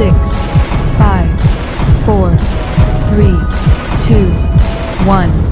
6, 5, 4, 3, 2, 1.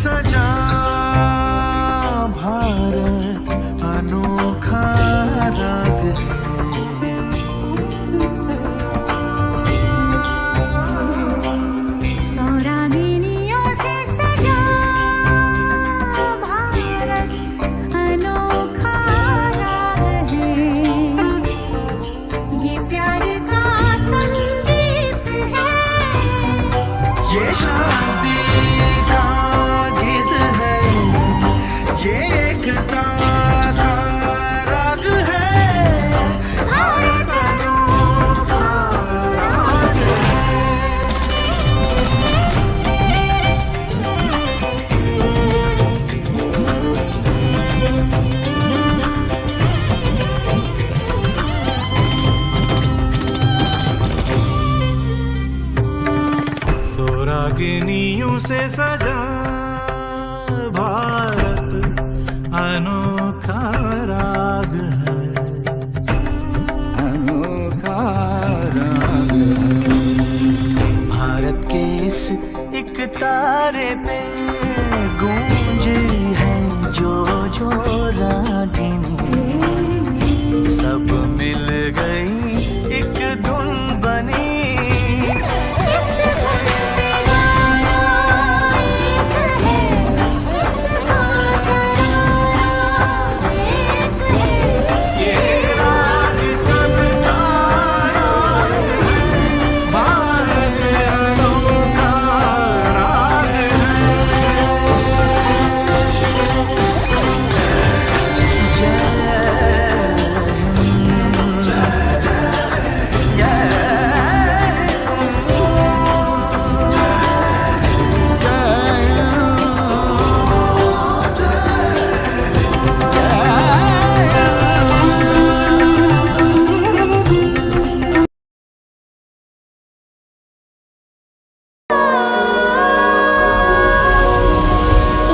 सजा भारत अनोखा राग है। सौरागिनियों से सजा भारत अनोखा राग है। ये प्यार का संगीत है। ये शादी का गीत है, ये एकता का राग है। भारत अनोखा राग है। सोरागिनियों से सजा भारत अनोखा राग है, अनोखा राग है। भारत के इस एक तारे पे गूंज है जो जो रागिनी, सब मिल गई एक धुन बनी। इस धुन में गाना एक है, इस गाना एक है। ये राग सबका राग है, भारत अनोखा राग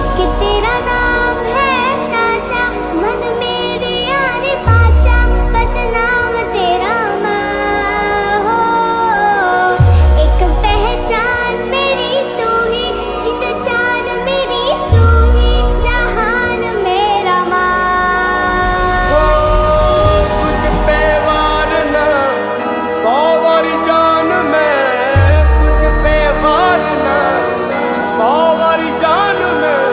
एक तेरा नाम है साचा, मन मेरे यार पाचा, बस नाम तेरा माँ हो। एक पहचान मेरी तू ही, जित जान मेरी तू ही, जहान मेरा माँ। तुझ पे वारना 100 वारी जान मैं, तुझ पे वारना 100 वारी जान मैं,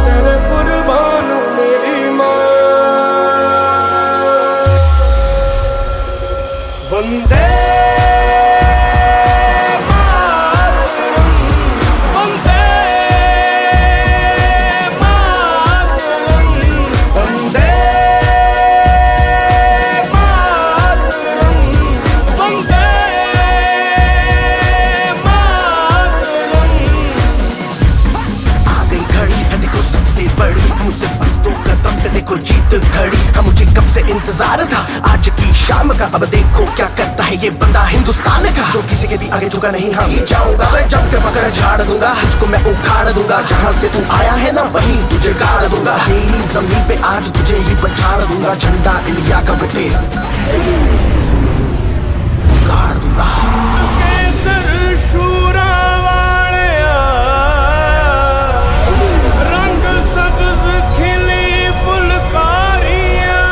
तेरे कुर्बान हूँ मेरी माँ। वंदे मातरम, वंदे मातरम, वंदे मातरम, वंदे मातरम। आ गई घड़ी है देखो सबसे बड़ी, मुझसे बस 2 कदम पे देखो जीत खड़ी। हाँ मुझे कब से इंतजार था आज की शाम का, अब देखो क्या करता है ये बंदा हिंदुस्तान का, जो किसी के भी आगे झुका नहीं। हाँ ही जाऊंगा मैं, जब के पकड़ झाड़ दूंगा, तुझको मैं उखाड़ दूंगा। जहाँ से तू आया है ना वहीं तुझे गाड़ दूंगा, तेरी जमीन पे आज तुझे ही बचाड़ दूंगा। झंडा इंडिया का बेटे गाड़ दूंगा। केसर शूरा वालिया, रंग सब्ज खिली फुलकारियां,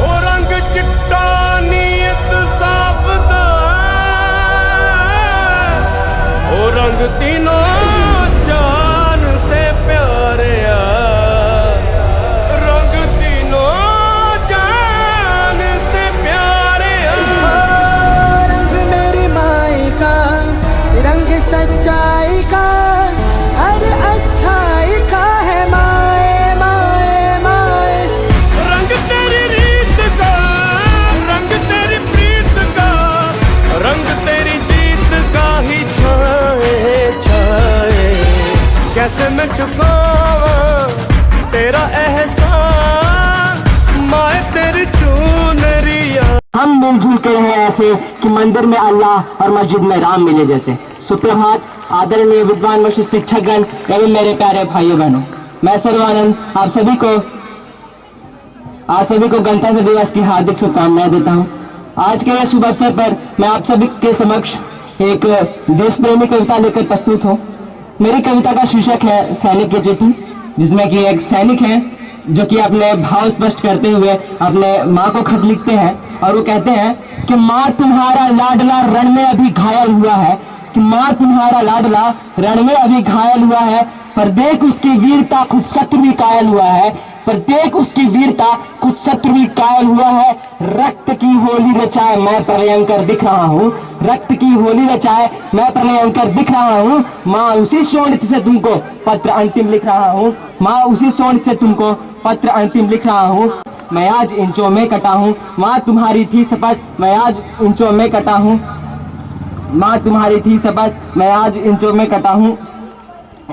ओ रंग चिट्टा नीयत साफ दा, ओ रंग तीनों जान से प्यारिया, रंग तीनों जान से प्यारिया। रंग मेरी माई का, रंग सच्चाई का, अरे अच्छाई का है माए माए माए। रंग तेरी रीत का, रंग तेरी प्रीत का, रंग तेरी जीत का ही छाए छाए। कैसे मैं चुकावां तेरा एहसान, माए तेरी चुनरिया। हम मिलजुल के रहे ऐसे कि मंदिर में अल्लाह और मस्जिद में राम मिले जैसे। सुप्रभात आदरणीय विद्वान वशिष्ठ शिक्षकगण एवं मेरे प्यारे भाइयों बहनों, मैं सर्वानंद आप सभी को गणतंत्र दिवस की हार्दिक शुभकामनाएं देता हूं। आज के इस शुभ अवसर पर मैं आप सभी के समक्ष एक देश प्रेमी कविता लेकर प्रस्तुत हूं। मेरी कविता का शीर्षक है सैनिक की चिट्ठी, जिसमें कि एक सैनिक है जो कि अपने भाव स्पष्ट करते हुए अपने माँ को खत लिखते हैं और वो कहते हैं कि माँ तुम्हारा लाडला रण में अभी घायल हुआ है, कि माँ तुम्हारा लाडला रण में अभी घायल हुआ है, पर देख उसकी वीरता खुद शत्रु भी कायल हुआ है, पर देख उसकी वीरता खुद शत्रु भी कायल हुआ है। रक्त की होली रचाए मैं प्रलयंकर दिख रहा हूँ, रक्त की होली रचाए मैं प्रलयंकर दिख रहा हूँ। माँ उसी शोणित से तुमको पत्र अंतिम लिख रहा हूँ, माँ उसी शोणित से तुमको पत्र अंतिम लिख रहा हूँ। मैं आज इंचों में कटा हूँ, माँ तुम्हारी थी शपथ, मैं आज इंचों में कटा हूँ, माँ तुम्हारी थी शपथ, मैं आज इंचों में कटा हूँ।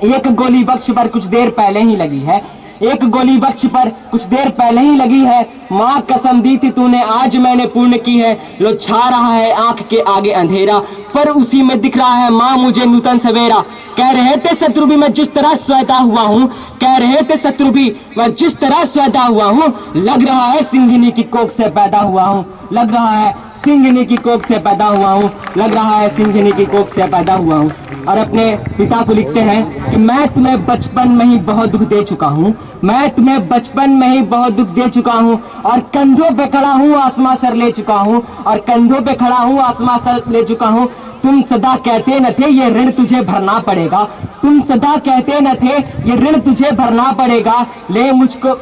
एक गोली बख्श पर कुछ देर पहले ही लगी है, एक गोली बख्श पर कुछ देर पहले ही लगी है। माँ कसम दी थी तूने आज मैंने पूर्ण की है। लो छा रहा है आंख के आगे अंधेरा, पर उसी में दिख रहा है माँ मुझे नूतन सवेरा। कह रहे थे शत्रु भी मैं जिस तरह स्वता हुआ हूँ, कह रहे थे शत्रु भी मैं जिस तरह स्वता हुआ हूँ। लग रहा है सिंघनी की कोख से पैदा हुआ हूँ, लग रहा है सिंघनी की कोख से पैदा हुआ हूँ, लग रहा है सिंघनी की कोख से पैदा हुआ हूँ। और अपने पिता को लिखते हैं कि मैं तुम्हें बचपन में ही बहुत दुख दे चुका हूँ, मैं तुम्हें बचपन में ही बहुत दुख दे चुका हूँ, और कंधों पे खड़ा हूँ आसमां सर ले चुका हूँ, और कंधों पे खड़ा हूँ आसमां सर ले चुका हूँ। तुम सदा कहते न थे ये ऋण तुझे भरना पड़ेगा, तुम सदा कहते न थे ये ऋण तुझे भरना पड़ेगा। ले मुझको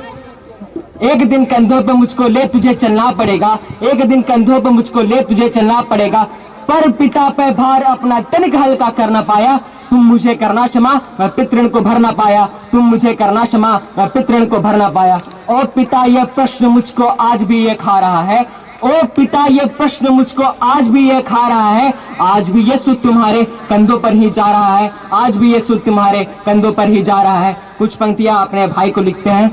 एक दिन कंधों पे मुझको ले तुझे चलना पड़ेगा, एक दिन कंधों पे मुझको ले तुझे चलना पड़ेगा। पर पिता पे भार अपना तनिक हल्का करना पाया, तुम मुझे करना क्षमा मैं पितृण को भरना पाया, तुम मुझे करना क्षमा मैं पितृण को भरना पाया। ओ पिता ये प्रश्न मुझको आज भी ये खा रहा है, ओ पिता ये प्रश्न मुझको आज भी ये खा रहा है। आज भी ये सुध तुम्हारे कंधों पर ही जा रहा है, आज भी ये सुध तुम्हारे कंधों पर ही जा रहा है। कुछ पंक्तियां अपने भाई को लिखते हैं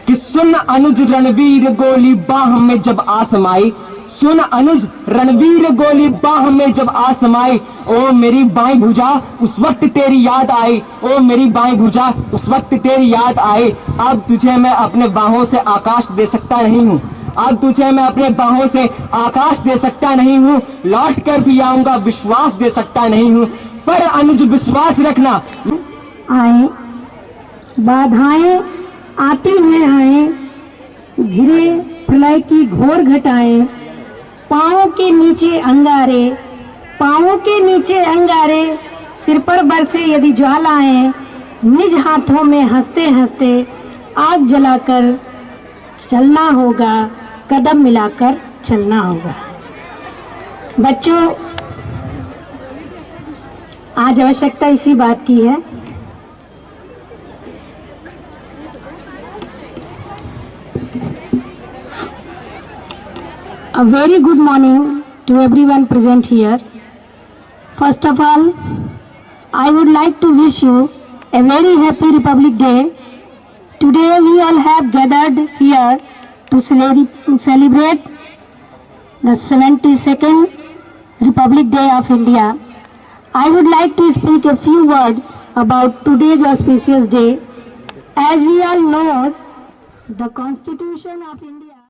कि सुन अनुज रणवीर गोली बाह में जब आसमाई, सुन अनुज रणवीर गोली बाह में जब आसमाई। ओ मेरी बाई भुजा उस वक्त तेरी याद आई, ओ मेरी बाई भुजा उस वक्त तेरी याद आई। अब तुझे मैं अपने बाहों से आकाश दे सकता नहीं हूँ, अब तुझे मैं अपने बाहों से आकाश दे सकता नहीं हूँ, लौट कर भी आऊंगा विश्वास दे सकता नहीं हूँ। पर अनुज विश्वास रखना। आए बाधाएं आते हुए आए, घिरे प्रलय की घोर घटाएं, पाँवों के नीचे अंगारे, पाँवों के नीचे अंगारे, सिर पर बरसे यदि ज्वालाएं, निज हाथों में हंसते हंसते आग जलाकर चलना होगा, कदम मिलाकर चलना होगा। बच्चों, आज आवश्यकता इसी बात की है। A very good morning to everyone present here. First of all, I would like to wish you a very happy Republic Day. Today we all have gathered here to celebrate the 72nd Republic Day of India. I would like to speak a few words about today's auspicious day. As we all know, the Constitution of India